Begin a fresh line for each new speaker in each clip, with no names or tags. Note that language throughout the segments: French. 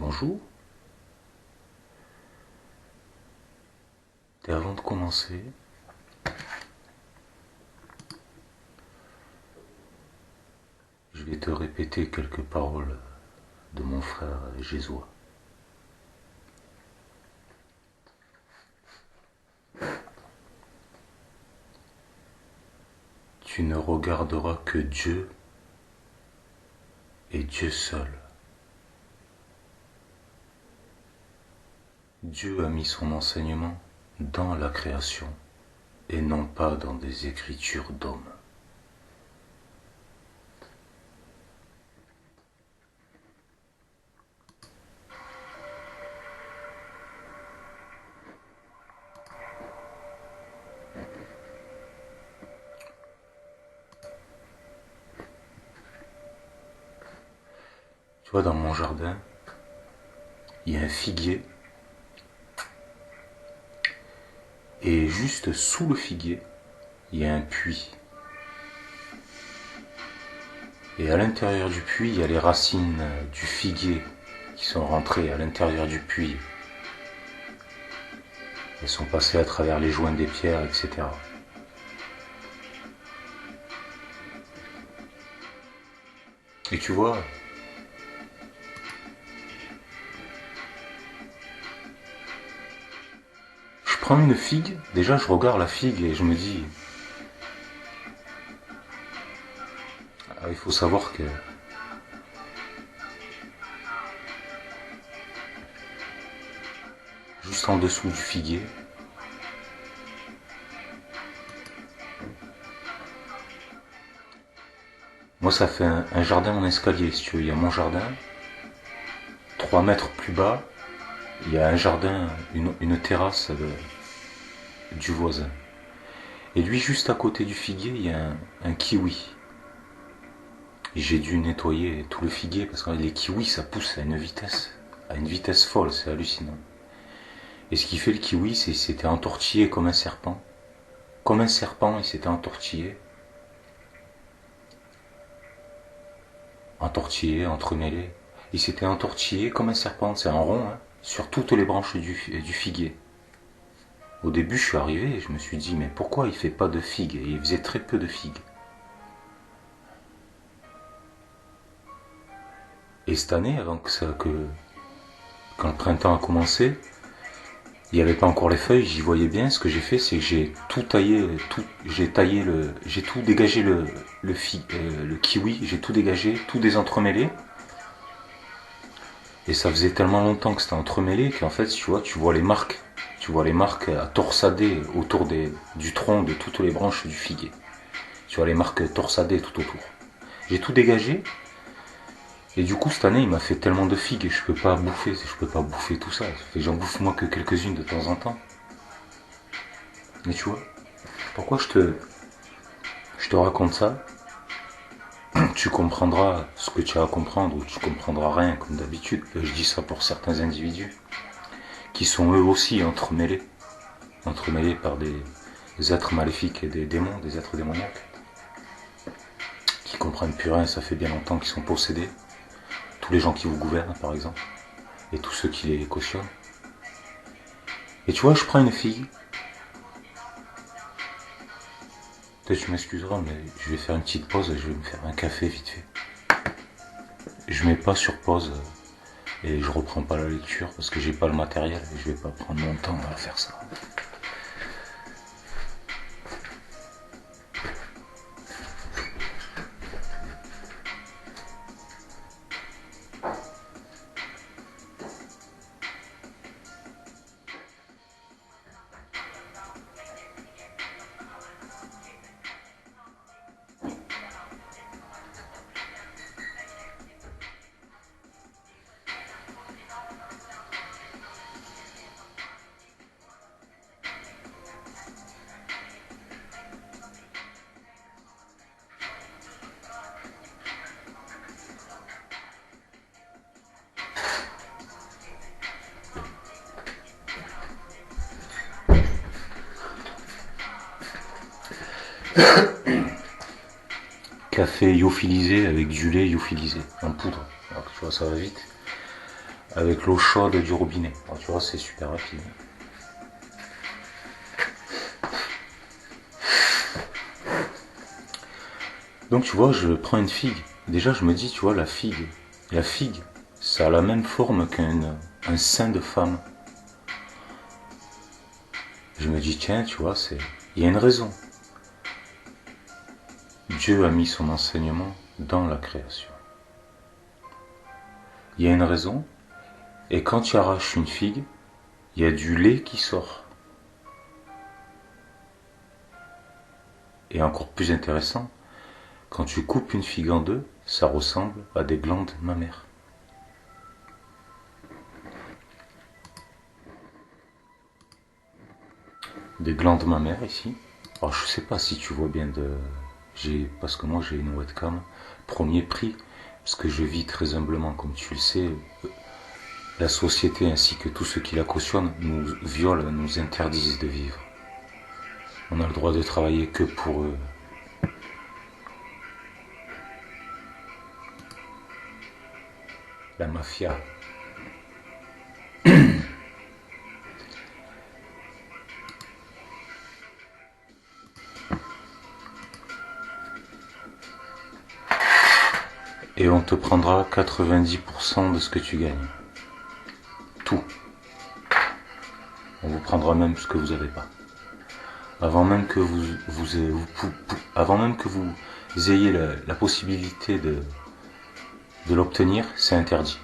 Bonjour. Et avant de commencer, je vais te répéter quelques paroles de mon frère Jésois. Tu ne regarderas que Dieu et Dieu seul. Dieu a mis son enseignement dans la création et non pas dans des écritures d'hommes. Tu vois, dans mon jardin, il y a un figuier et juste sous le figuier, il y a un puits. Et à l'intérieur du puits, il y a les racines du figuier qui sont rentrées à l'intérieur du puits. Elles sont passées à travers les joints des pierres, etc. Et tu vois, je prends une figue, déjà je regarde la figue et je me dis, il faut savoir que juste en dessous du figuier, moi ça fait un jardin en escalier, si tu veux. Il y a mon jardin, 3 mètres plus bas, il y a un jardin, une terrasse du voisin. Et lui, juste à côté du figuier, il y a un kiwi. Et j'ai dû nettoyer tout le figuier parce que les kiwis, ça pousse à une vitesse folle, c'est hallucinant. Et ce qui fait le kiwi, c'est qu'il s'était entortillé comme un serpent. Comme un serpent, il s'était entortillé. Entremêlé. Il s'était entortillé comme un serpent, c'est en rond, hein, sur toutes les branches du figuier. Au début, je suis arrivé et je me suis dit, mais pourquoi il fait pas de figues? Et il faisait très peu de figues. Et cette année, quand le printemps a commencé, il n'y avait pas encore les feuilles, j'y voyais bien. Ce que j'ai fait, c'est que j'ai tout dégagé le kiwi, j'ai tout dégagé, tout désentremêlé. Et ça faisait tellement longtemps que c'était entremêlé qu'en fait, tu vois les marques à torsader autour du tronc de toutes les branches du figuier. Tu vois les marques torsadées tout autour. J'ai tout dégagé. Et du coup, cette année, il m'a fait tellement de figues et je peux pas bouffer tout ça. Et j'en bouffe moi que quelques-unes de temps en temps. Mais tu vois, pourquoi je te raconte ça? Tu comprendras ce que tu as à comprendre ou tu comprendras rien comme d'habitude. Je dis ça pour certains individus qui sont eux aussi entremêlés par des êtres maléfiques et des démons, des êtres démoniaques, qui comprennent plus rien, ça fait bien longtemps qu'ils sont possédés. Tous les gens qui vous gouvernent, par exemple, et tous ceux qui les cautionnent. Et tu vois, je prends une fille. Peut-être tu m'excuseras, mais je vais faire une petite pause et je vais me faire un café vite fait. Je mets pas sur pause et je reprends pas la lecture parce que j'ai pas le matériel et je vais pas prendre mon temps à faire ça. Café lyophilisé avec du lait lyophilisé en poudre. Alors, tu vois, ça va vite. avec l'eau chaude du robinet. Alors, tu vois, c'est super rapide. Donc tu vois, je prends une figue. Déjà, je me dis, tu vois, la figue, ça a la même forme qu'un sein de femme. Je me dis, tiens, tu vois, il y a une raison. Dieu a mis son enseignement dans la création. Il y a une raison, et quand tu arraches une figue, il y a du lait qui sort. Et encore plus intéressant, quand tu coupes une figue en deux, ça ressemble à des glandes mammaires. Des glandes mammaires ici. Alors je sais pas si tu vois bien parce que moi j'ai une webcam premier prix, parce que je vis très humblement, comme tu le sais. La société ainsi que tous ceux qui la cautionnent nous violent, nous interdisent de vivre. On a le droit de travailler que pour eux. La mafia. Et on te prendra 90% de ce que tu gagnes. Tout. On vous prendra même ce que vous n'avez pas. Avant même que avant même que vous ayez la possibilité de l'obtenir, c'est interdit.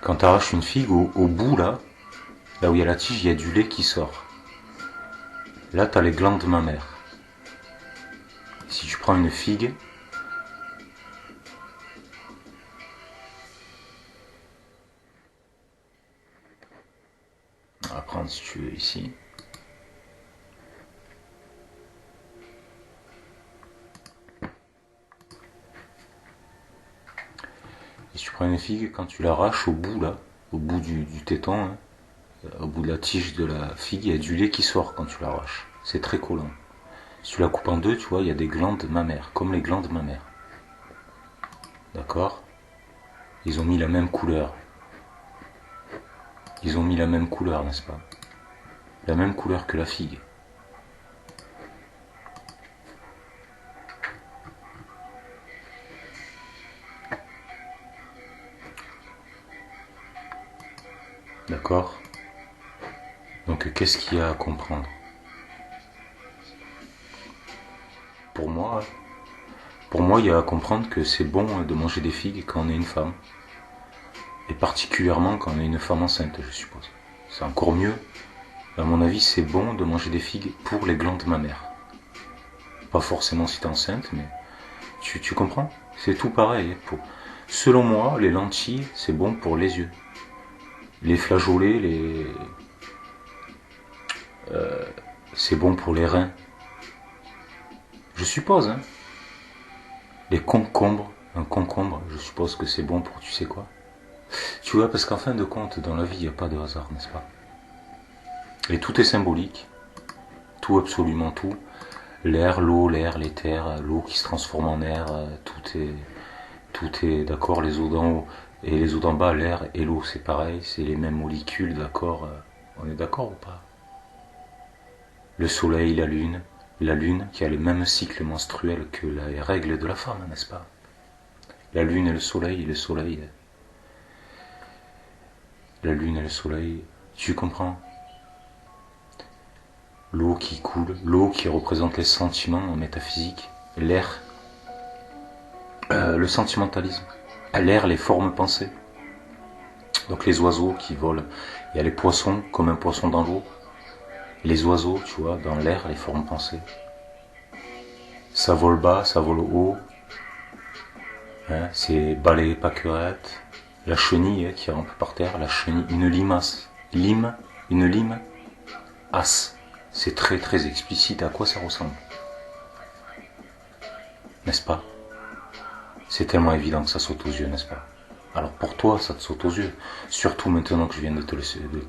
Quand tu arraches une figue, au bout là où il y a la tige, il y a du lait qui sort. Là, tu as les glandes mammaires. Si tu prends une figue, on va prendre si tu veux ici. Et si tu prends une figue, quand tu l'arraches au bout là, au bout du téton, hein, au bout de la tige de la figue, il y a du lait qui sort quand tu l'arraches. C'est très collant. Si tu la coupes en deux, tu vois, il y a des glandes mammaires, comme les glandes mammaires. D'accord? Ils ont mis la même couleur. Ils ont mis la même couleur, n'est-ce pas? La même couleur que la figue. D'accord? Donc qu'est-ce qu'il y a à comprendre? Pour moi, il y a à comprendre que c'est bon de manger des figues quand on est une femme. Et particulièrement quand on est une femme enceinte, je suppose. C'est encore mieux. À mon avis, c'est bon de manger des figues pour les glandes mammaires. Pas forcément si t'es enceinte, mais tu comprends? C'est tout pareil. Selon moi, les lentilles, c'est bon pour les yeux. Les flageolets, c'est bon pour les reins. Je suppose, hein. Les concombres, un concombre, je suppose que c'est bon pour tu sais quoi. Tu vois, parce qu'en fin de compte, dans la vie, il n'y a pas de hasard, n'est-ce pas? Et tout est symbolique. Tout, absolument tout. L'air, l'eau, l'éther, l'eau qui se transforme en air, tout est d'accord, les eaux d'en haut et les eaux d'en bas, l'air et l'eau, c'est pareil, c'est les mêmes molécules, d'accord? On est d'accord ou pas? Le soleil, la lune qui a le même cycle menstruel que les règles de la femme, n'est-ce pas? La lune et le soleil, la lune et le soleil, tu comprends? L'eau qui coule, l'eau qui représente les sentiments en métaphysique, l'air, le sentimentalisme, l'air, les formes pensées. Donc les oiseaux qui volent, il y a les poissons comme un poisson dans l'eau, les oiseaux, tu vois, dans l'air, les formes pensées. Ça vole bas, ça vole haut, hein, c'est balai, pâquerette, la chenille qui rampe par terre, la chenille, une limace, une lime, as. C'est très très explicite à quoi ça ressemble. N'est-ce pas? C'est tellement évident que ça saute aux yeux, n'est-ce pas? Alors pour toi, ça te saute aux yeux, surtout maintenant que je viens de te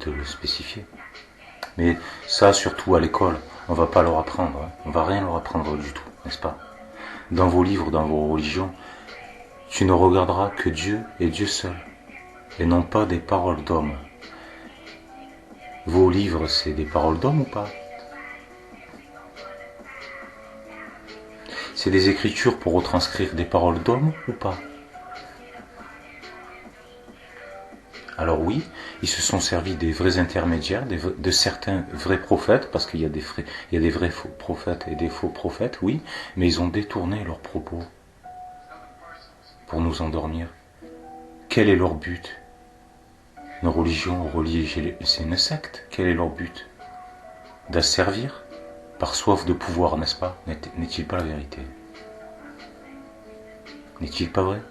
le spécifier. Mais ça, surtout à l'école, on va pas leur apprendre, hein. On va rien leur apprendre du tout, n'est-ce pas? dans vos livres, dans vos religions, tu ne regarderas que Dieu et Dieu seul, et non pas des paroles d'hommes. Vos livres, c'est des paroles d'hommes ou pas? C'est des écritures pour retranscrire des paroles d'hommes ou pas? Alors oui, ils se sont servis des vrais intermédiaires, de certains vrais prophètes, parce qu'il y a des vrais faux prophètes et des faux prophètes, oui, mais ils ont détourné leurs propos pour nous endormir. Quel est leur but? Nos religions reliées, c'est une secte. Quel est leur but? D'asservir par soif de pouvoir, n'est-ce pas? N'est-il pas la vérité? N'est-il pas vrai?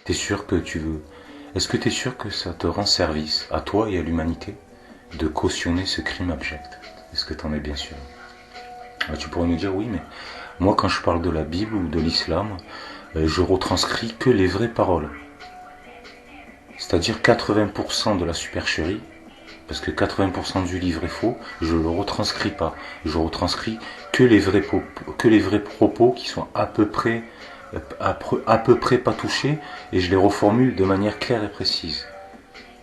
T'es sûr que tu veux... Est-ce que t'es sûr que ça te rend service, à toi et à l'humanité, de cautionner ce crime abject? Est-ce que t'en es bien sûr? Tu pourrais nous dire oui, mais moi quand je parle de la Bible ou de l'islam, je retranscris que les vraies paroles. C'est-à-dire 80% de la supercherie, parce que 80% du livre est faux, je ne le retranscris pas. Je retranscris que les vrais propos qui sont à peu près pas touchés, et je les reformule de manière claire et précise.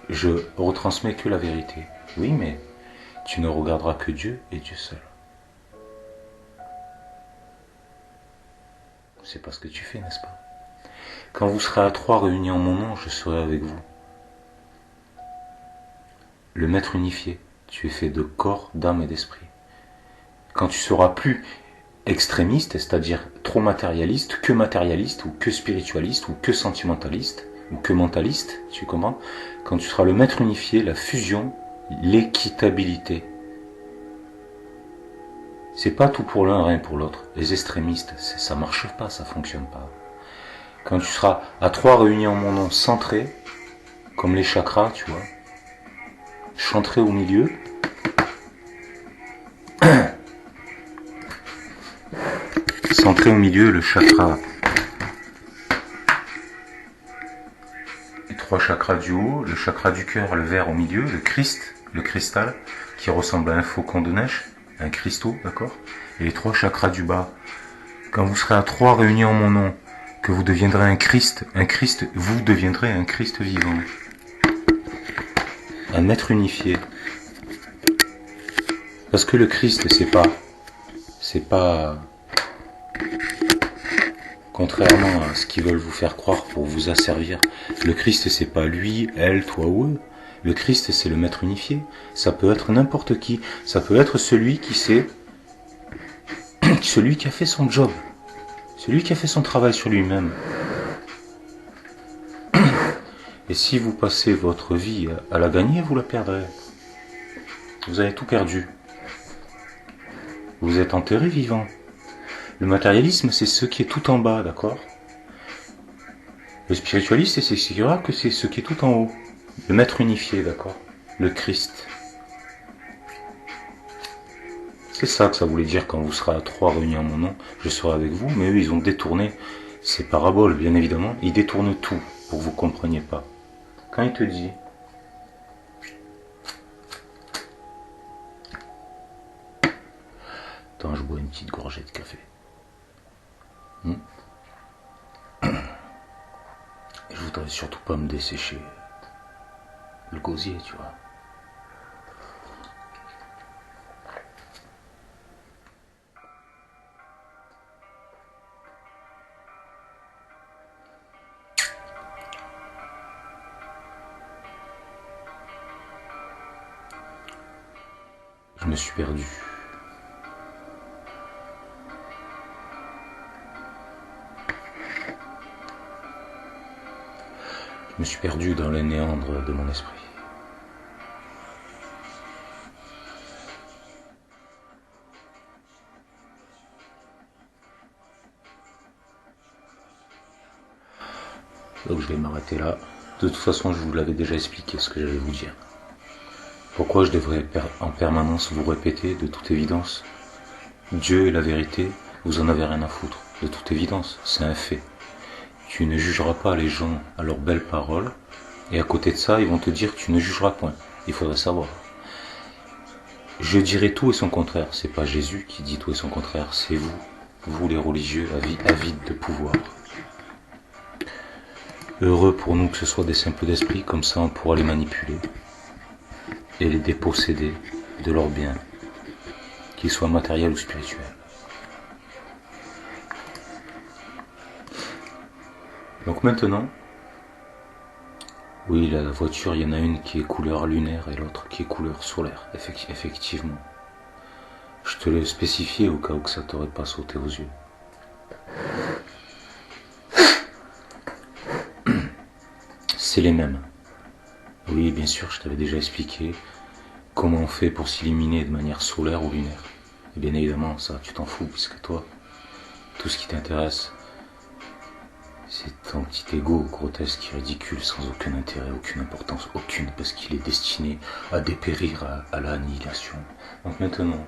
Je retransmets que la vérité. Oui, mais tu ne regarderas que Dieu et Dieu seul. C'est pas ce que tu fais, n'est-ce pas? Quand vous serez à 3 réunis en mon nom, je serai avec vous. Le maître unifié, tu es fait de corps, d'âme et d'esprit. Quand tu seras plus extrémiste, c'est-à-dire trop matérialiste ou que spiritualiste ou que sentimentaliste ou que mentaliste, tu comprends? Quand tu seras le maître unifié, la fusion, l'équitabilité. C'est pas tout pour l'un, rien pour l'autre. Les extrémistes, ça marche pas, ça fonctionne pas. Quand tu seras à 3 réunis en mon nom, centrés, comme les chakras, tu vois, centrés au milieu, centré au milieu, le chakra, les 3 chakras du haut, le chakra du cœur, le vert au milieu, le Christ, le cristal, qui ressemble à un faucon de neige, un cristaux, d'accord? Et les 3 chakras du bas. Quand vous serez à 3 réunis en mon nom, que vous deviendrez un Christ, vous deviendrez un Christ vivant. Un être unifié. Parce que le Christ, c'est pas, contrairement à ce qu'ils veulent vous faire croire pour vous asservir, le Christ, c'est pas lui, elle, toi ou eux. Le Christ, c'est le maître unifié. Ça peut être n'importe qui. Ça peut être celui qui a fait son job. Celui qui a fait son travail sur lui-même. Et si vous passez votre vie à la gagner, vous la perdrez. Vous avez tout perdu. Vous êtes enterré vivant. Le matérialisme, c'est ce qui est tout en bas, d'accord? Le spiritualiste, c'est ce qui est tout en haut. Le maître unifié, d'accord? Le Christ. C'est ça que ça voulait dire quand vous serez à 3 réunis en mon nom, je serai avec vous, mais eux, ils ont détourné ces paraboles, bien évidemment. Ils détournent tout pour que vous ne compreniez pas. Quand il te dit attends, je bois une petite gorgée de café. Je voudrais surtout pas me dessécher le gosier, tu vois. Je me suis perdu. Je me suis perdu dans les méandres de mon esprit. Donc je vais m'arrêter là. De toute façon, je vous l'avais déjà expliqué ce que j'allais vous dire. Pourquoi je devrais en permanence vous répéter, de toute évidence, Dieu est la vérité, vous en avez rien à foutre. De toute évidence, c'est un fait. Tu ne jugeras pas les gens à leurs belles paroles, Et à côté de ça, ils vont te dire que tu ne jugeras point. Il faudrait savoir. Je dirai tout et son contraire. C'est pas Jésus qui dit tout et son contraire, c'est vous les religieux avides de pouvoir. Heureux pour nous que ce soit des simples d'esprit, comme ça on pourra les manipuler et les déposséder de leurs biens, qu'ils soient matériels ou spirituels. Donc maintenant, oui, la voiture, il y en a une qui est couleur lunaire et l'autre qui est couleur solaire, effectivement. Je te l'ai spécifié au cas où que ça t'aurait pas sauté aux yeux. C'est les mêmes. Oui, bien sûr, je t'avais déjà expliqué comment on fait pour s'illuminer de manière solaire ou lunaire. Et bien évidemment, ça, tu t'en fous, puisque toi, tout ce qui t'intéresse, c'est ton petit ego grotesque, ridicule, sans aucun intérêt, aucune importance, aucune, parce qu'il est destiné à dépérir à l'annihilation. Donc maintenant,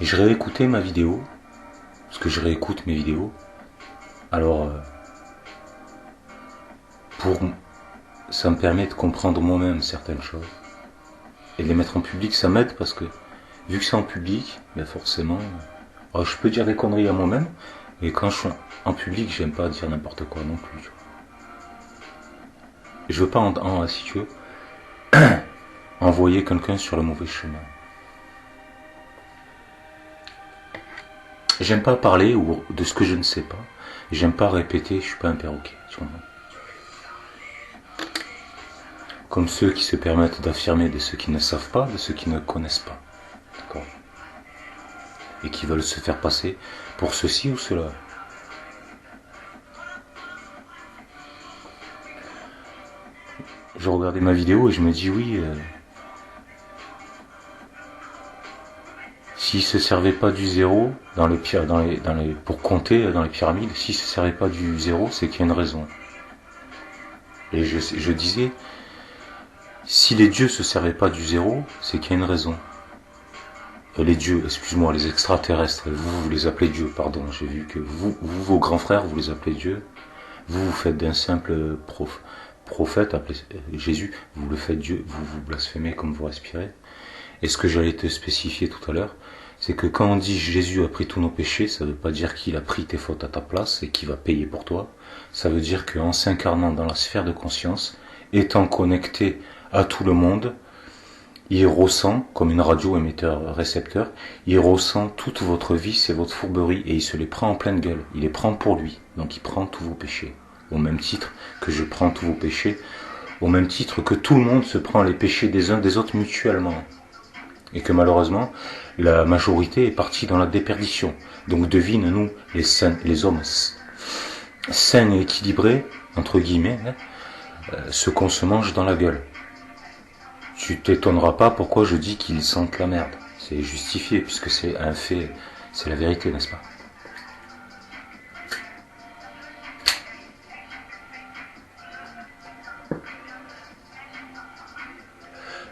je réécoutais ma vidéo, parce que je réécoute mes vidéos, alors ça me permet de comprendre moi-même certaines choses, et de les mettre en public, ça m'aide, parce que vu que c'est en public, ben forcément, je peux dire des conneries à moi-même, et quand je suis en public, j'aime pas dire n'importe quoi non plus. Tu vois. Je veux pas, si tu veux, envoyer quelqu'un sur le mauvais chemin. J'aime pas parler de ce que je ne sais pas. J'aime pas répéter, je suis pas un perroquet. Tu vois. Comme ceux qui se permettent d'affirmer de ceux qui ne savent pas, de ceux qui ne connaissent pas. D'accord. Et qui veulent se faire passer pour ceci ou cela. Je regardais ma vidéo et je me dis oui, s'ils se servaient pas du zéro pour compter dans les pyramides, s'ils se servaient pas du zéro, c'est qu'il y a une raison. Et je disais, si les dieux se servaient pas du zéro, c'est qu'il y a une raison. Les dieux, excuse-moi, les extraterrestres, vous les appelez dieux, pardon, j'ai vu que vous, vos grands frères, vous les appelez dieux. Vous faites d'un simple prophète, appelé Jésus, vous le faites Dieu, vous blasphémez comme vous respirez. Et ce que j'allais te spécifier tout à l'heure, c'est que quand on dit Jésus a pris tous nos péchés, ça ne veut pas dire qu'il a pris tes fautes à ta place et qu'il va payer pour toi. Ça veut dire qu'en s'incarnant dans la sphère de conscience, étant connecté à tout le monde, il ressent, comme une radio émetteur-récepteur, il ressent toute votre vie, et votre fourberie, et il se les prend en pleine gueule. Il les prend pour lui, donc il prend tous vos péchés. Au même titre que je prends tous vos péchés, au même titre que tout le monde se prend les péchés des uns des autres mutuellement. Et que malheureusement, la majorité est partie dans la déperdition. Donc devine, nous, les hommes sains et équilibrés, entre guillemets, ce qu'on se mange dans la gueule. Tu t'étonneras pas pourquoi je dis qu'ils sentent la merde. C'est justifié, puisque c'est un fait, c'est la vérité, n'est-ce pas?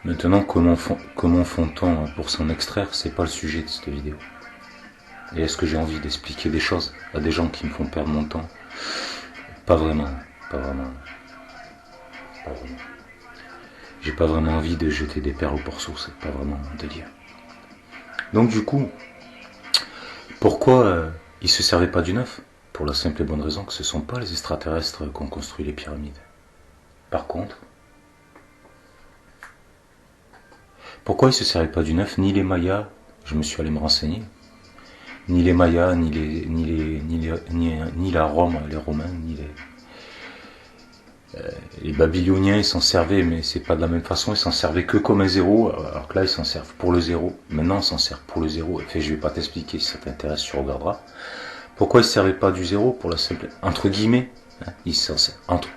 Maintenant, comment font-on pour s'en extraire? C'est pas le sujet de cette vidéo. Et est-ce que j'ai envie d'expliquer des choses à des gens qui me font perdre mon temps? Pas vraiment. J'ai pas vraiment envie de jeter des perles au porceau, c'est pas vraiment mon délire. Donc du coup, pourquoi ils se servaient pas du neuf? Pour la simple et bonne raison que ce sont pas les extraterrestres qui ont construit les pyramides. Par contre, pourquoi ils se servaient pas du neuf? Ni les Mayas, je me suis allé me renseigner, ni les Mayas, ni la Rome, les Romains, ni les Babyloniens, ils s'en servaient, mais c'est pas de la même façon, ils s'en servaient que comme un zéro, alors que là ils s'en servent pour le zéro. Maintenant ils s'en servent pour le zéro. Enfin, je vais pas t'expliquer, si ça t'intéresse, tu regarderas. Pourquoi ils se servaient pas du zéro? Pour la simple, entre guillemets,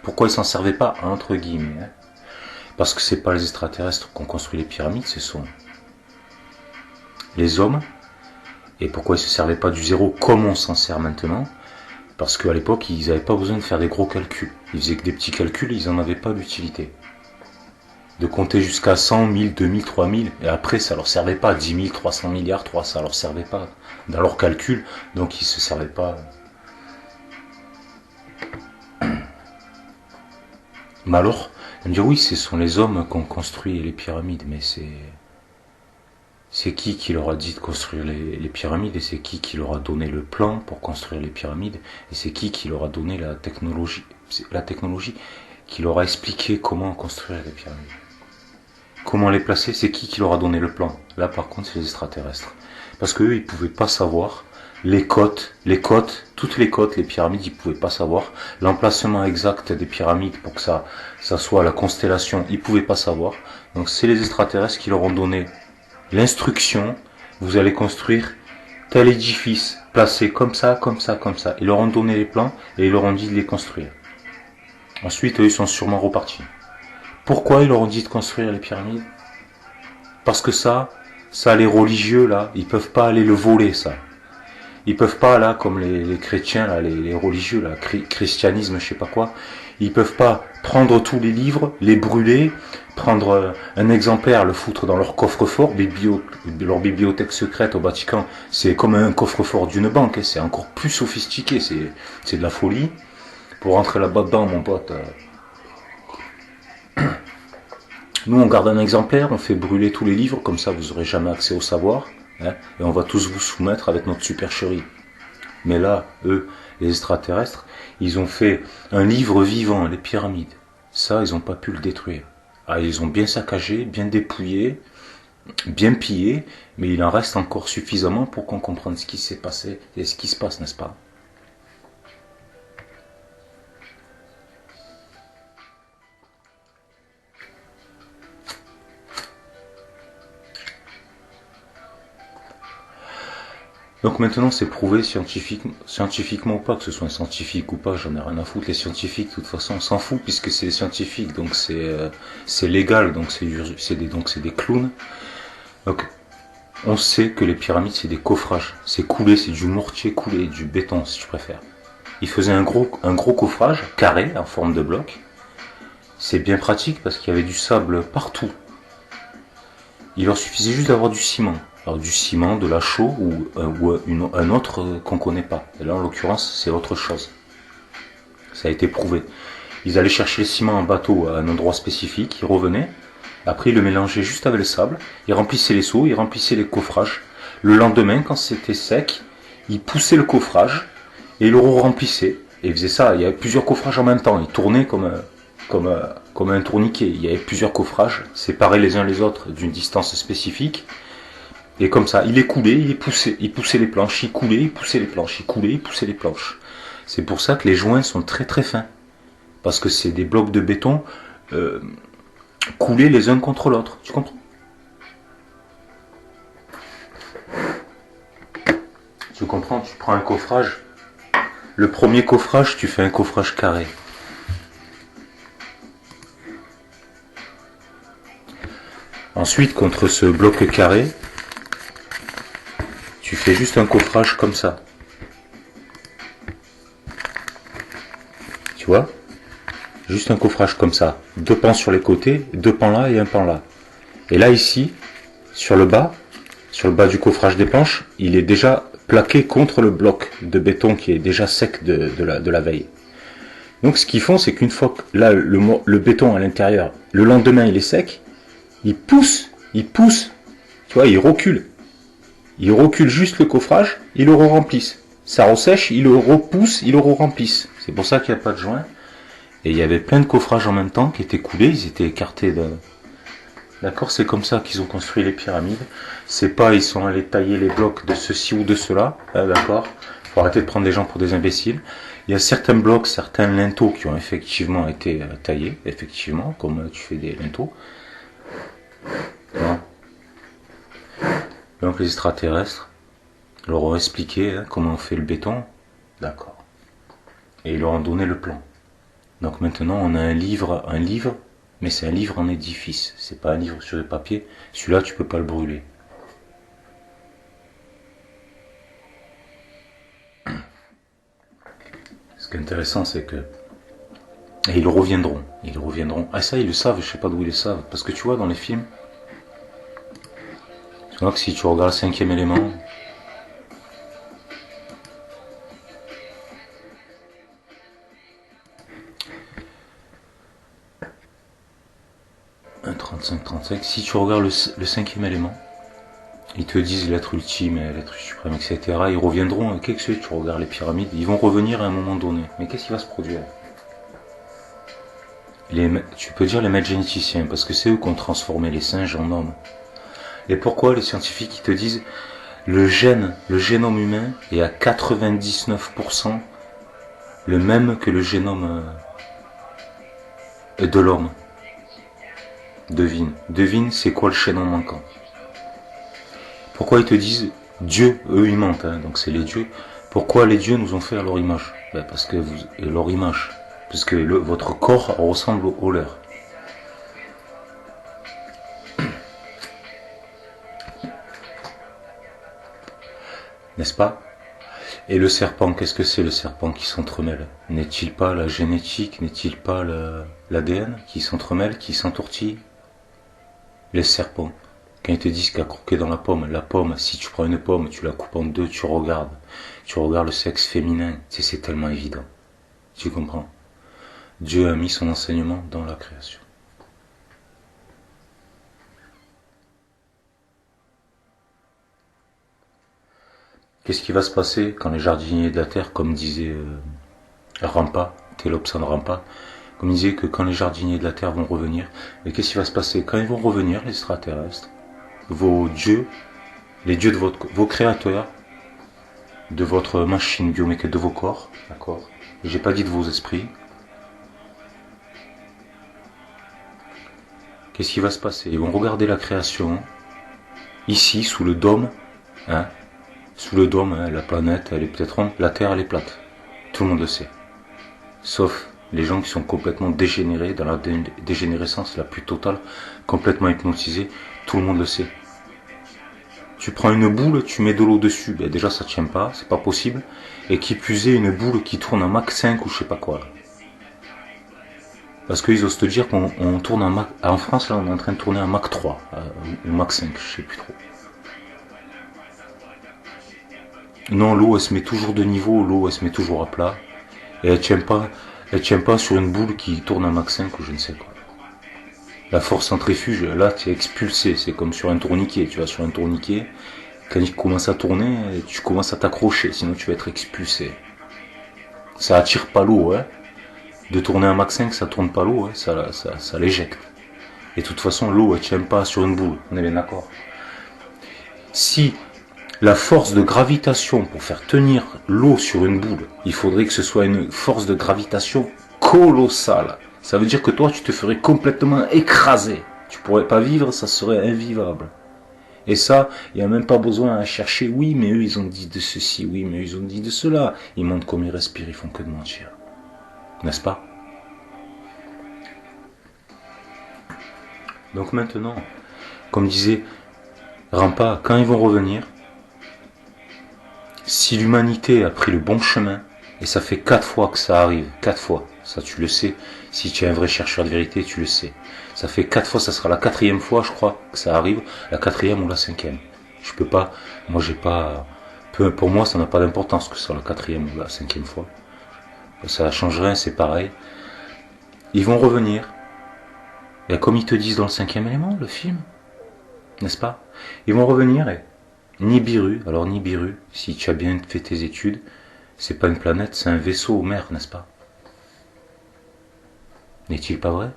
pourquoi ils s'en servaient pas, entre guillemets, parce que c'est pas les extraterrestres qui ont construit les pyramides, ce sont les hommes. Et pourquoi ils se servaient pas du zéro comme on s'en sert maintenant? Parce qu'à l'époque, ils n'avaient pas besoin de faire des gros calculs. Ils faisaient que des petits calculs, ils n'en avaient pas d'utilité. De compter jusqu'à 100, 1000, 2000, 3000, et après, ça leur servait pas. 10 000, 300 milliards, ça leur servait pas dans leurs calculs, donc ils se servaient pas. Mais alors, on me dit oui, ce sont les hommes qui ont construit les pyramides, mais c'est qui leur a dit de construire les pyramides, et c'est qui leur a donné le plan pour construire les pyramides, et c'est qui leur a donné la technologie qui leur a expliqué comment construire les pyramides. Comment les placer, c'est qui leur a donné le plan. Là par contre c'est les extraterrestres. Parce qu'eux ils pouvaient pas savoir toutes les côtes, les pyramides, ils pouvaient pas savoir l'emplacement exact des pyramides pour que ça soit la constellation, ils pouvaient pas savoir. Donc c'est les extraterrestres qui leur ont donné l'instruction, vous allez construire tel édifice, placé comme ça, comme ça, comme ça. Ils leur ont donné les plans et ils leur ont dit de les construire. Ensuite, eux, ils sont sûrement repartis. Pourquoi ils leur ont dit de construire les pyramides? Parce que ça, les religieux, là, ils peuvent pas aller le voler, ça. Ils peuvent pas, là, comme les chrétiens, là, les religieux, là, christianisme, je sais pas quoi, ils peuvent pas prendre tous les livres, les brûler, prendre un exemplaire, le foutre dans leur coffre-fort, leur bibliothèque secrète au Vatican. C'est comme un coffre-fort d'une banque, hein, c'est encore plus sophistiqué, c'est de la folie. Pour rentrer là-bas dedans, mon pote, nous on garde un exemplaire, on fait brûler tous les livres, comme ça vous aurez jamais accès au savoir, hein, et on va tous vous soumettre avec notre supercherie. Mais là, eux, les extraterrestres, ils ont fait un livre vivant, les pyramides. Ça, ils n'ont pas pu le détruire. Ah, ils ont bien saccagé, bien dépouillé, bien pillé, mais il en reste encore suffisamment pour qu'on comprenne ce qui s'est passé et ce qui se passe, n'est-ce pas? Donc maintenant c'est prouvé scientifiquement ou pas, que ce soit un scientifique ou pas, j'en ai rien à foutre. Les scientifiques, de toute façon, on s'en fout puisque c'est les scientifiques, donc c'est légal, donc c'est des clowns. Donc on sait que les pyramides c'est des coffrages, c'est coulé, c'est du mortier coulé, du béton si tu préfères. Ils faisaient un gros coffrage carré en forme de bloc. C'est bien pratique parce qu'il y avait du sable partout. Il leur suffisait juste d'avoir du ciment. Alors du ciment, de la chaux ou un autre qu'on connaît pas. Et là en l'occurrence c'est autre chose. Ça a été prouvé. Ils allaient chercher le ciment en bateau à un endroit spécifique, ils revenaient. Après ils le mélangeaient juste avec le sable. Ils remplissaient les seaux, ils remplissaient les coffrages. Le lendemain quand c'était sec, ils poussaient le coffrage et ils le remplissaient. Et ils faisaient ça, il y avait plusieurs coffrages en même temps. Ils tournaient comme un tourniquet. Il y avait plusieurs coffrages séparés les uns les autres d'une distance spécifique. Et comme ça, il est coulé, il poussait les planches, il coulait, il poussait les planches, il coulait, il poussait les planches. C'est pour ça que les joints sont très très fins. Parce que c'est des blocs de béton coulés les uns contre l'autre. Tu comprends? Tu comprends? Tu prends un coffrage. Le premier coffrage, tu fais un coffrage carré. Ensuite, contre ce bloc carré, tu fais juste un coffrage comme ça. Tu vois? Juste un coffrage comme ça. 2 pans sur les côtés, 2 pans là et un pan là. Et là ici, sur le bas du coffrage des planches, il est déjà plaqué contre le bloc de béton qui est déjà sec de la veille. Donc ce qu'ils font, c'est qu'une fois que là le béton à l'intérieur, le lendemain il est sec, ils poussent, tu vois, ils reculent. Ils reculent juste le coffrage, ils le remplissent. Ça ressèche, ils le repoussent, ils le remplissent. C'est pour ça qu'il n'y a pas de joint. Et il y avait plein de coffrages en même temps qui étaient coulés, ils étaient écartés de... D'accord, c'est comme ça qu'ils ont construit les pyramides. C'est pas ils sont allés tailler les blocs de ceci ou de cela, hein, d'accord. Faut arrêter de prendre les gens pour des imbéciles. Il y a certains blocs, certains linteaux qui ont effectivement été taillés, effectivement, comme tu fais des linteaux. Voilà. Donc les extraterrestres leur ont expliqué comment on fait le béton, d'accord. Et ils leur ont donné le plan. Donc maintenant on a un livre, mais c'est un livre en édifice, c'est pas un livre sur le papier. Celui-là tu peux pas le brûler. Ce qui est intéressant c'est que et ils reviendront. Ah ça ils le savent, je sais pas d'où ils le savent, parce que tu vois dans les films, tu vois que si tu regardes le 5e élément, 35. Si tu regardes le cinquième élément, ils te disent l'être ultime, l'être suprême, etc. Ils reviendront, qu'est-ce que tu regardes les pyramides, ils vont revenir à un moment donné. Mais qu'est-ce qui va se produire? Tu peux dire les maîtres généticiens, parce que c'est eux qui ont transformé les singes en hommes. Et pourquoi les scientifiques ils te disent le génome humain est à 99% le même que le génome de l'homme? Devine, c'est quoi le chaînon manquant? Pourquoi ils te disent Dieu, eux ils mentent, donc c'est les dieux. Pourquoi les dieux nous ont fait à leur image? Parce que leur image, parce que votre corps ressemble au leur. N'est-ce pas? Et le serpent, qu'est-ce que c'est le serpent qui s'entremêle? N'est-il pas la génétique, n'est-il pas l'ADN qui s'entremêle, qui s'entortille? Les serpents, quand ils te disent qu'à croquer dans la pomme, si tu prends une pomme, tu la coupes en deux, tu regardes le sexe féminin, c'est tellement évident. Tu comprends? Dieu a mis son enseignement dans la création. Qu'est-ce qui va se passer quand les jardiniers de la terre, comme disait Rampa, Télopsan Rampa, comme il disait que quand les jardiniers de la terre vont revenir, mais qu'est-ce qui va se passer quand ils vont revenir, les extraterrestres, vos dieux, les dieux de vos créateurs, de votre machine biomécanique, de vos corps, d'accord? J'ai pas dit de vos esprits. Qu'est-ce qui va se passer? Ils vont regarder la création, ici, sous le dôme, sous le dôme, la planète, elle est peut-être ronde, la Terre, elle est plate. Tout le monde le sait. Sauf les gens qui sont complètement dégénérés, dans la dégénérescence la plus totale, complètement hypnotisés, tout le monde le sait. Tu prends une boule, tu mets de l'eau dessus, déjà ça tient pas, c'est pas possible. Et qui plus est, une boule qui tourne en Mach 5 ou je sais pas quoi. Là. Parce qu'ils osent te dire qu'on tourne en Mach... En France, là, on est en train de tourner en Mach 3, ou Mach 5, je sais plus trop. Non, l'eau, elle se met toujours de niveau, l'eau, elle se met toujours à plat. Et elle tient pas sur une boule qui tourne en Mach 5 ou je ne sais quoi. La force centrifuge, là, tu es expulsé. C'est comme sur un tourniquet. Tu vas sur un tourniquet, quand il commence à tourner, tu commences à t'accrocher, sinon tu vas être expulsé. Ça attire pas l'eau, De tourner un Mach 5, ça tourne pas l'eau, ça l'éjecte. Et de toute façon, l'eau, elle tient pas sur une boule. On est bien d'accord. Si la force de gravitation pour faire tenir l'eau sur une boule, il faudrait que ce soit une force de gravitation colossale. Ça veut dire que toi, tu te ferais complètement écraser. Tu pourrais pas vivre, ça serait invivable. Et ça, il n'y a même pas besoin à chercher, oui, mais eux, ils ont dit de ceci, oui, mais eux, ils ont dit de cela. Ils montrent comme ils respirent, ils font que de mentir. N'est-ce pas? Donc maintenant, comme disait Rampa, quand ils vont revenir, si l'humanité a pris le bon chemin, et ça fait 4 fois que ça arrive, 4 fois, ça tu le sais, si tu es un vrai chercheur de vérité, tu le sais. Ça fait 4 fois, ça sera la 4e fois, je crois, que ça arrive, la 4e ou la 5e. Je peux pas, moi j'ai pas, pour moi ça n'a pas d'importance que ce soit la 4e ou la 5e fois. Ça change rien, c'est pareil. Ils vont revenir, et comme ils te disent dans le 5e élément, le film, n'est-ce pas? Ils vont revenir et Nibiru, alors Nibiru, si tu as bien fait tes études, c'est pas une planète, c'est un vaisseau aux mers, n'est-ce pas? N'est-il pas vrai?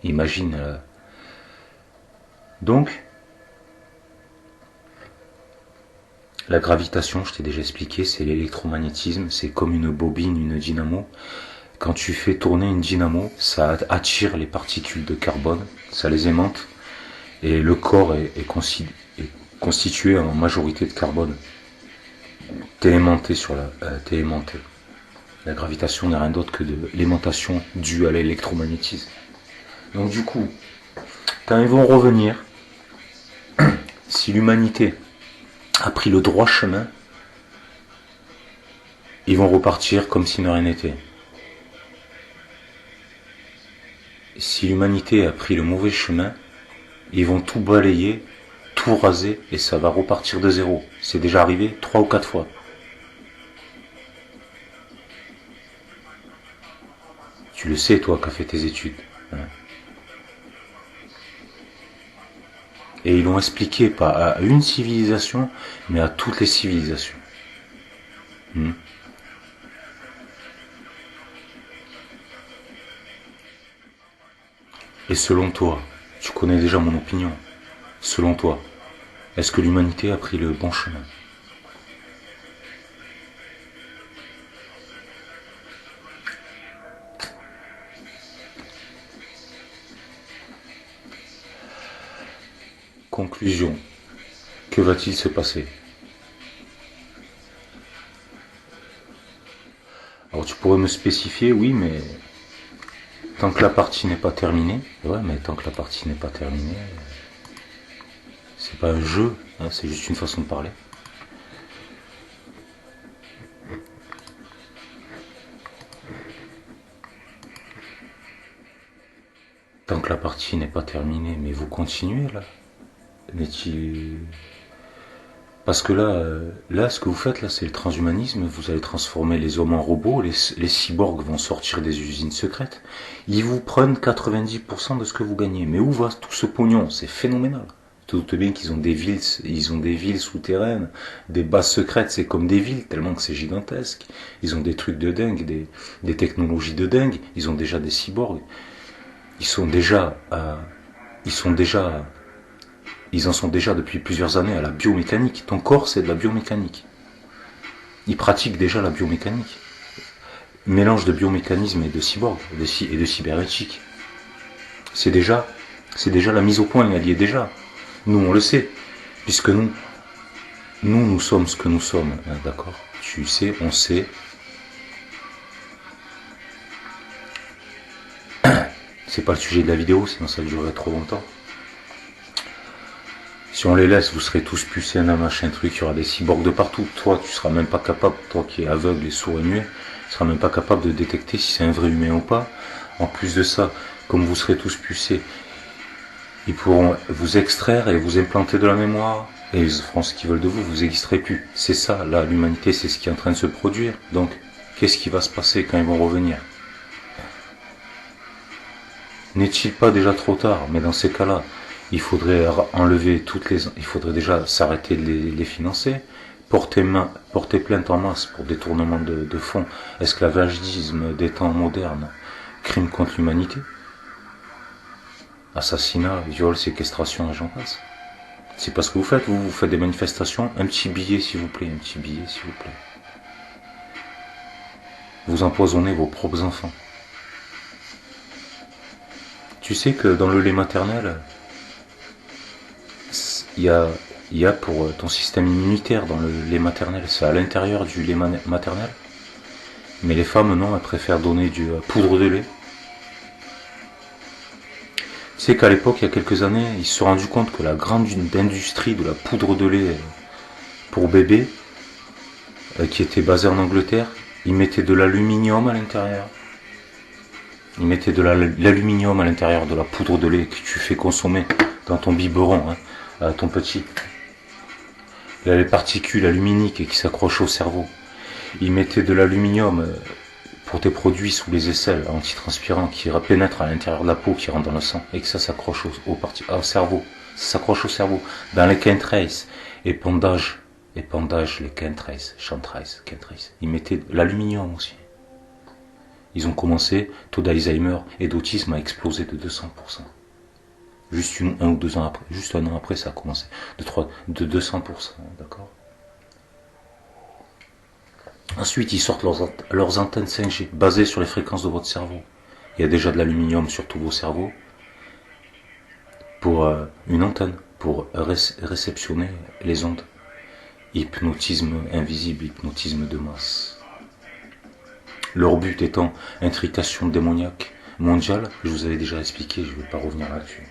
Imagine. Donc, la gravitation, je t'ai déjà expliqué, c'est l'électromagnétisme, c'est comme une bobine, une dynamo. Quand tu fais tourner une dynamo, ça attire les particules de carbone, ça les aimante, et le corps est constitué en majorité de carbone. T'es aimanté t'es aimanté. La gravitation n'est rien d'autre que de l'aimantation due à l'électromagnétisme. Donc du coup, quand ils vont revenir, si l'humanité a pris le droit chemin, ils vont repartir comme si de rien n'était. Si l'humanité a pris le mauvais chemin, ils vont tout balayer, tout raser, et ça va repartir de zéro. C'est déjà arrivé 3 ou 4 fois. Tu le sais, toi, qui as fait tes études. Hein. Et ils l'ont expliqué pas à une civilisation, mais à toutes les civilisations. Hmm. Et selon toi, tu connais déjà mon opinion, selon toi, est-ce que l'humanité a pris le bon chemin? Conclusion. Que va-t-il se passer? Alors tu pourrais me spécifier, oui, mais tant que la partie n'est pas terminée, ouais, mais tant que la partie n'est pas terminée, c'est pas un jeu, hein, c'est juste une façon de parler. Tant que la partie n'est pas terminée, mais vous continuez là. N'est-il... Parce que là, ce que vous faites là, c'est le transhumanisme. Vous allez transformer les hommes en robots. Les cyborgs vont sortir des usines secrètes. Ils vous prennent 90% de ce que vous gagnez. Mais où va tout ce pognon? C'est phénoménal. Tu te doutes bien qu'ils ont des villes, souterraines, des bases secrètes. C'est comme des villes tellement que c'est gigantesque. Ils ont des trucs de dingue, des technologies de dingue. Ils ont déjà des cyborgs. Ils sont déjà, ils en sont déjà depuis plusieurs années à la biomécanique. Ton corps, c'est de la biomécanique. Ils pratiquent déjà la biomécanique. Mélange de biomécanisme et de cyborg, et de cybernétique. C'est déjà la mise au point, elle y est déjà. Nous, on le sait, puisque nous sommes ce que nous sommes, d'accord? Tu sais, on sait. C'est pas le sujet de la vidéo, sinon ça durerait trop longtemps. Si on les laisse, vous serez tous pucés, un machin truc, il y aura des cyborgs de partout. Toi, tu seras même pas capable, toi qui es aveugle et sourd et muet, tu seras même pas capable de détecter si c'est un vrai humain ou pas. En plus de ça, comme vous serez tous pucés, ils pourront vous extraire et vous implanter de la mémoire. Et ils feront ce qu'ils veulent de vous, vous n'existerez plus. C'est ça, là, l'humanité, c'est ce qui est en train de se produire. Donc, qu'est-ce qui va se passer quand ils vont revenir? N'est-il pas déjà trop tard? Mais dans ces cas-là, il faudrait enlever il faudrait déjà s'arrêter de les financer, porter plainte en masse pour détournement de fonds, esclavagisme des temps modernes, crime contre l'humanité, assassinat, viol, séquestration et j'en passe. C'est pas ce que vous faites, vous faites des manifestations, un petit billet s'il vous plaît, un petit billet s'il vous plaît. Vous empoisonnez vos propres enfants. Tu sais que dans le lait maternel, il y a pour ton système immunitaire dans le lait maternel, c'est à l'intérieur du lait maternel. Mais les femmes, non, elles préfèrent donner du poudre de lait. Tu sais qu'à l'époque, il y a quelques années, ils se sont rendus compte que la grande industrie de la poudre de lait pour bébé, qui était basée en Angleterre, ils mettaient de l'aluminium à l'intérieur. Ils mettaient de l'aluminium à l'intérieur de la poudre de lait que tu fais consommer dans ton biberon, hein, à ton petit. Il y a les particules aluminiques qui s'accrochent au cerveau. Ils mettaient de l'aluminium pour tes produits sous les aisselles antitranspirants qui pénètrent à l'intérieur de la peau, qui rentrent dans le sang, et que ça s'accroche au cerveau. Ça s'accroche au cerveau. Dans les chemtrails, épandage, les chemtrails, chemtrails. Ils mettaient de l'aluminium aussi. Ils ont commencé, taux d'Alzheimer et d'autisme a explosé de 200%. Juste un ou 2 ans après, juste un an après, ça a commencé de 200%, d'accord. Ensuite, ils sortent leurs antennes 5G, basées sur les fréquences de votre cerveau. Il y a déjà de l'aluminium sur tous vos cerveaux, pour une antenne, pour réceptionner les ondes. Hypnotisme invisible, hypnotisme de masse. Leur but étant intrication démoniaque mondiale, je vous avais déjà expliqué, je ne vais pas revenir là-dessus.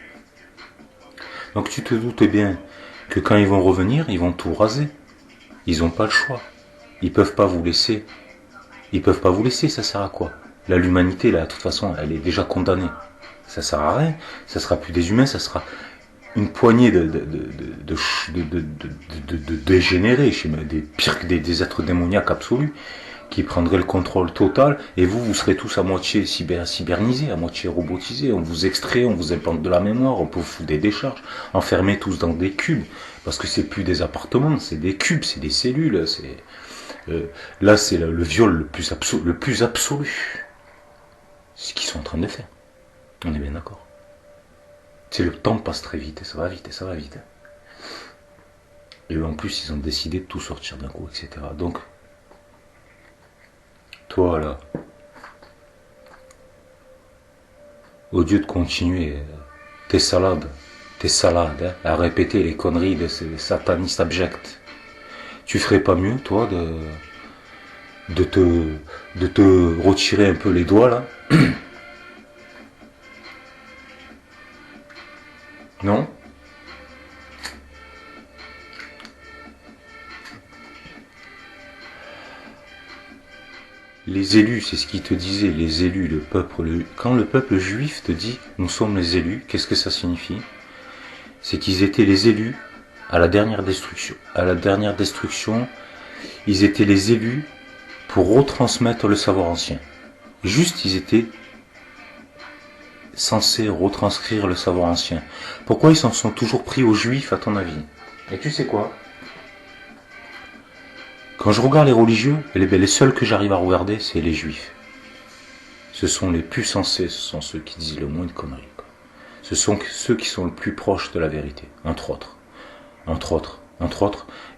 Donc tu te doutes bien que quand ils vont revenir, ils vont tout raser. Ils n'ont pas le choix. Ils peuvent pas vous laisser. Ils peuvent pas vous laisser, ça sert à quoi? Là, l'humanité, là, de toute façon, elle est déjà condamnée. Ça sert à rien. Ça sera plus des humains, ça sera une poignée de dégénérés, des pires que des êtres démoniaques absolus, qui prendrait le contrôle total, et vous serez tous à moitié cybernisés, à moitié robotisés, on vous extrait, on vous implante de la mémoire, on peut vous foutre des décharges, enfermer tous dans des cubes, parce que c'est plus des appartements, c'est des cubes, c'est des cellules, là c'est le viol le plus absolu. C'est ce qu'ils sont en train de faire. On est bien d'accord. C'est le temps passe très vite, et ça va vite, et ça va vite. Et eux en plus ils ont décidé de tout sortir d'un coup, etc. Donc, toi là, au lieu de continuer tes salades, à répéter les conneries de ces satanistes abjects, tu ferais pas mieux, toi, de te retirer un peu les doigts là? Non? Les élus, c'est ce qu'il te disait, les élus, le peuple. Quand le peuple juif te dit nous sommes les élus, qu'est-ce que ça signifie? C'est qu'ils étaient les élus à la dernière destruction. À la dernière destruction, ils étaient les élus pour retransmettre le savoir ancien. Juste, ils étaient censés retranscrire le savoir ancien. Pourquoi ils s'en sont toujours pris aux juifs, à ton avis? Et tu sais quoi? Quand je regarde les religieux, les seuls que j'arrive à regarder, c'est les juifs. Ce sont les plus sensés, ce sont ceux qui disent le moins de conneries. Ce sont ceux qui sont le plus proches de la vérité, entre autres.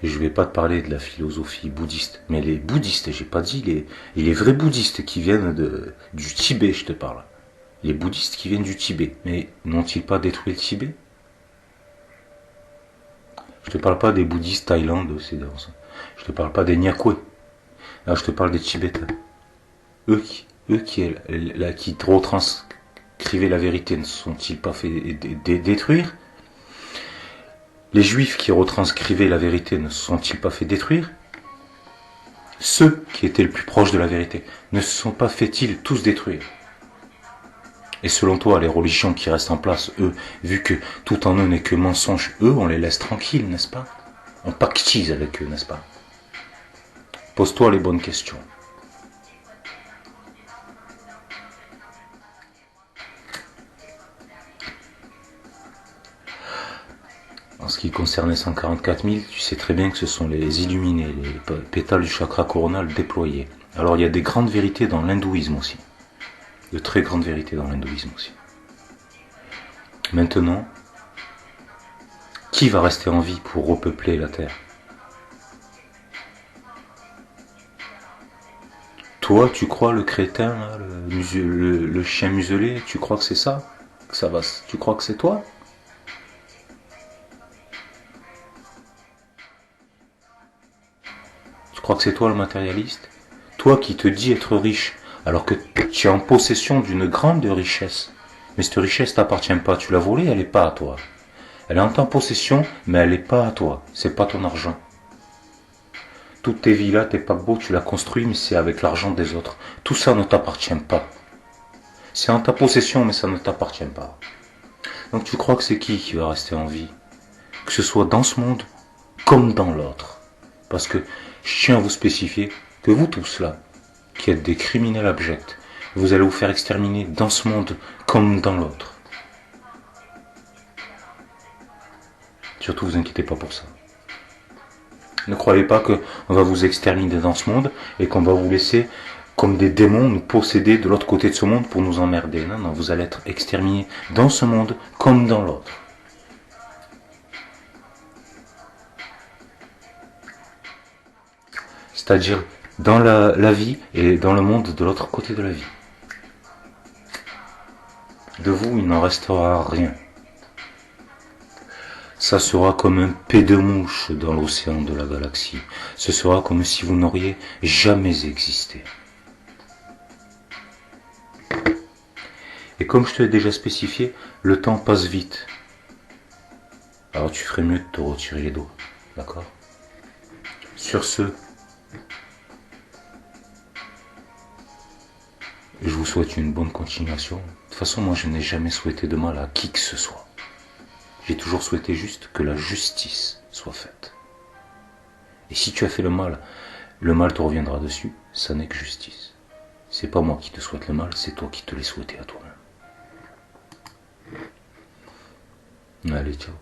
Et je vais pas te parler de la philosophie bouddhiste, mais les bouddhistes, j'ai pas dit les vrais bouddhistes qui viennent du Tibet, je te parle. Les bouddhistes qui viennent du Tibet, mais n'ont-ils pas détruit le Tibet? Je te parle pas des bouddhistes thaïlandais, je te parle pas des Nyakwe. Là, je te parle des Tibétains. Eux qui retranscrivaient la vérité, ne sont-ils pas fait détruire? Les juifs qui retranscrivaient la vérité ne se sont-ils pas fait détruire? Ceux qui étaient le plus proches de la vérité ne se sont pas fait-ils tous détruire? Et selon toi, les religions qui restent en place, eux, vu que tout en eux n'est que mensonge, eux, on les laisse tranquilles, n'est-ce pas? On pactise avec eux, n'est-ce pas? Pose-toi les bonnes questions. En ce qui concerne les 144 000, tu sais très bien que ce sont les illuminés, les pétales du chakra coronal déployés. Alors il y a des grandes vérités dans l'hindouisme aussi. De très grandes vérités dans l'hindouisme aussi. Maintenant, qui va rester en vie pour repeupler la Terre? Toi, tu crois le crétin, là, le chien muselé, tu crois que c'est ça? Tu crois que c'est toi? Tu crois que c'est toi le matérialiste? Toi qui te dis être riche, alors que tu es en possession d'une grande richesse. Mais cette richesse t'appartient pas, tu l'as volée, elle n'est pas à toi. Elle est en ta possession, mais elle n'est pas à toi, c'est pas ton argent. Toutes tes villas, tes paquebots, tu l'as construit, mais c'est avec l'argent des autres. Tout ça ne t'appartient pas. C'est en ta possession, mais ça ne t'appartient pas. Donc tu crois que c'est qui va rester en vie? Que ce soit dans ce monde, comme dans l'autre. Parce que je tiens à vous spécifier que vous tous là, qui êtes des criminels abjects, vous allez vous faire exterminer dans ce monde comme dans l'autre. Surtout vous inquiétez pas pour ça. Ne croyez pas qu'on va vous exterminer dans ce monde et qu'on va vous laisser comme des démons nous posséder de l'autre côté de ce monde pour nous emmerder. Non, non, vous allez être exterminés dans ce monde comme dans l'autre. C'est-à-dire dans la vie et dans le monde de l'autre côté de la vie. De vous, il n'en restera rien. Ça sera comme un pet de mouche dans l'océan de la galaxie. Ce sera comme si vous n'auriez jamais existé. Et comme je te l'ai déjà spécifié, le temps passe vite. Alors tu ferais mieux de te retirer les doigts. D'accord? Sur ce, je vous souhaite une bonne continuation. De toute façon, moi je n'ai jamais souhaité de mal à qui que ce soit. J'ai toujours souhaité juste que la justice soit faite. Et si tu as fait le mal, Le mal te reviendra dessus, ça n'est que justice. C'est pas moi qui te souhaite le mal, c'est toi qui te l'ai souhaité à toi-même. Allez, ciao.